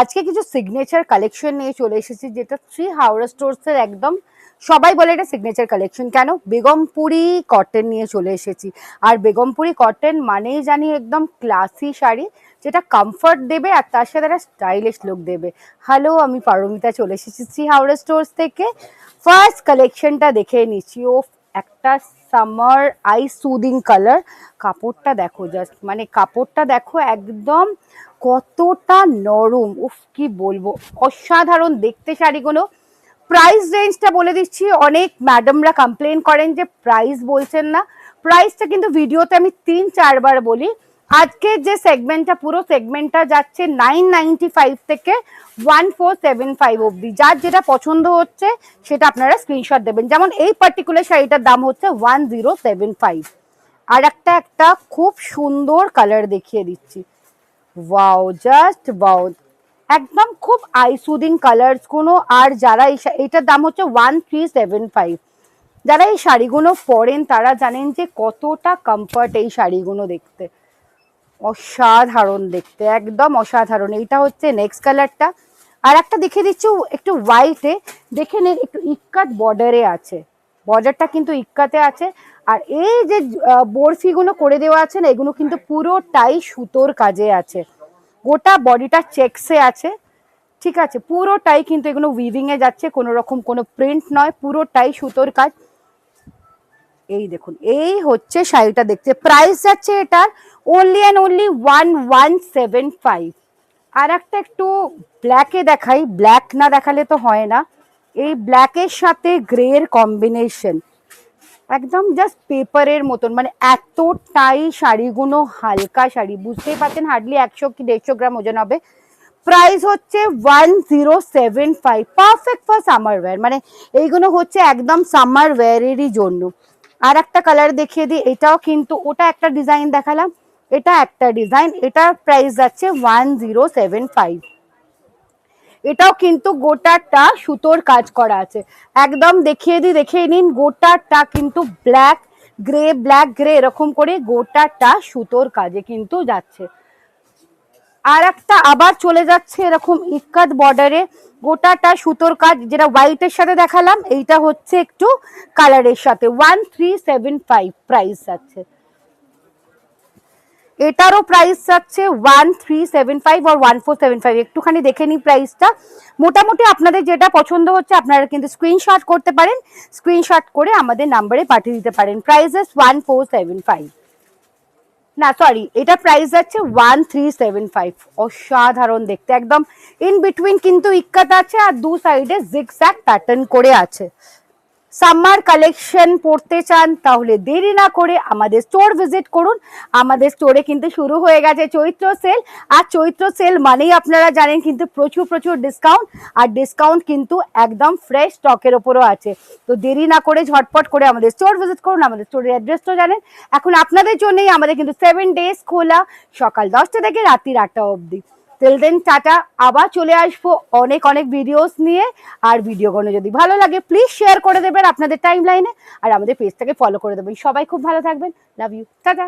আজকে কিছু signature collection নিয়ে চলে এসেছি, যেটা শ্রী হাওড়া স্টোর্সের একদম সবাই বলে এটা সিগনেচার কালেকশন। কেন? বেগমপুরি কটন নিয়ে চলে এসেছি। আর বেগমপুরি কটন মানেই জানি একদম ক্লাসি শাড়ি, যেটা কমফর্ট দেবে আর তার সাথে একটা স্টাইলিশ লুক দেবে। হ্যালো, আমি পারমিতা চলে এসেছি শ্রী হাওড়া স্টোর্স থেকে। ফার্স্ট কালেকশনটা দেখে নিচ্ছি। ও একটা সামার আই সুদিং কালার। কাপড়টা দেখো, জাস্ট মানে কাপড়টা দেখো একদম কতটা নরম, উফ কি বলবো, অসাধারণ দেখতে শাড়িগুলো। প্রাইস রেঞ্জটা বলে দিচ্ছি, অনেক ম্যাডামরা কমপ্লেন করেন যে প্রাইস বলছেন না। প্রাইসটা কিন্তু ভিডিওতে আমি 3-4 বার বলি। আজকে যে সেগমেন্টটা, পুরো সেগমেন্টটা যাচ্ছে 995 থেকে 1475 অবধি। যার যেটা পছন্দ হচ্ছে সেটা আপনারা স্ক্রিনশট দেবেন। যেমন এই পার্টিকুলার শাড়িটার দাম হচ্ছে 1075। আর একটা খুব সুন্দর কালার দেখিয়ে দিচ্ছি। ওয়াও, জাস্ট ওয়াও, একদম খুব আইসুদিং কালার্স কোনো। আর যারা এইটার দাম হচ্ছে 1375। যারা এই শাড়িগুলো পরেন তারা জানেন যে কতটা কমফর্ট এই শাড়িগুলো দেখতে। অসাধারণ দেখতে, একদম অসাধারণ। এইটা হচ্ছে নেক্সট কালারটা। আর একটা দেখে দিচ্ছি একটু হোয়াইটে, দেখে নিন একটু ইক্কাত বর্ডারে আছে। বর্ডারটা কিন্তু ইক্কাতে আছে। আর এই যে বরফিগুলো করে দেওয়া আছে না, এগুলো কিন্তু পুরোটাই সুতোর কাজে আছে। গোটা বডিটা চেকসে আছে, ঠিক আছে, পুরোটাই কিন্তু এগুলো উইভিং এ যাচ্ছে, কোনো রকম কোনো প্রিন্ট নয়, পুরোটাই সুতোর কাজ। এই দেখুন, এই হচ্ছে শাড়িটা দেখতে। প্রাইস যাচ্ছে এটার অনলি অ্যান্ড অনলি 1175। আর একটা একটু ব্ল্যাকে দেখাই, ব্ল্যাক না দেখালে তো হয় না। এই ব্ল্যাকের সাথে গ্রের কম্বিনেশন একদম জাস্ট পেপারের মতন, মানে এতটাই শাড়িগুলো হালকা শাড়ি, বুঝতেই পারছেন হার্ডলি 100 কি 150 গ্রাম ওজন হবে। প্রাইস হচ্ছে 1075, পারফেক্ট ফর সামার ওয়্যার। মানে এইগুলো হচ্ছে একদম সামার ওয়্যারেরই জন্য। আর একটা কালার দেখিয়ে দিই, এটাও কিন্তু, ওটা একটা ডিজাইন দেখালাম, এটা একটা ডিজাইন। এটার প্রাইস যাচ্ছে 1075। এটাও কিন্তু গোটাটা সুতোর কাজ করা আছে। একদম দেখিয়ে দিই, দেখে নিন, গোটাটা কিন্তু ব্ল্যাক গ্রে এরকম করে গোটাটা সুতোর কাজে কিন্তু যাচ্ছে। আর একটা আবার চলে যাচ্ছে এরকম ইক্কাত বর্ডারে, গোটাটা সুতোর কাজ, যেটা হোয়াইটের সাথে দেখালাম, এইটা হচ্ছে একটু কালারের সাথে। 1375 প্রাইস আছে। এটারও প্রাইস যাচ্ছে 1375 আর 1475। একটুখানি দেখে নিই প্রাইসটা। মোটামুটি আপনাদের যেটা পছন্দ হচ্ছে আপনারা কিন্তু স্ক্রিনশট করতে পারেন, স্ক্রিনশট করে আমাদের নাম্বারে পাঠিয়ে দিতে পারেন। প্রাইসেস 1475, না সরি, এটা প্রাইস যাচ্ছে 1375। অসাধারণ দেখতে, একদম ইন বিটুইন কিন্তু ইক্কাত আছে আর দু সাইডে জিগজ্যাগ প্যাটার্ন করে আছে। সামার কালেকশন পড়তে চান তাহলে দেরি না করে আমাদের স্টোর ভিজিট করুন। আমাদের স্টোরে কিন্তু শুরু হয়ে গেছে চৈত্র সেল। আর চৈত্র সেল মানেই আপনারা জানেন কিন্তু প্রচুর প্রচুর ডিসকাউন্ট। আর ডিসকাউন্ট কিন্তু একদম ফ্রেশ স্টকের ওপরও আছে। তো দেরি না করে ঝটপট করে আমাদের স্টোর ভিজিট করুন। আমাদের স্টোরের অ্যাড্রেস তো জানেন। এখন আপনাদের জন্যই আমাদের কিন্তু 7 days খোলা, সকাল 10টা থেকে রাত্রি 8টা অবধি। টিল দেন টাটা, আবার চলে আসবো অনেক অনেক ভিডিওস নিয়ে। আর ভিডিওগুলো যদি ভালো লাগে প্লিজ শেয়ার করে দেবেন আপনাদের টাইম লাইনে, আর আমাদের পেজটাকে ফলো করে দেবেন। সবাই খুব ভালো থাকবেন, লাভ ইউ, টাটা।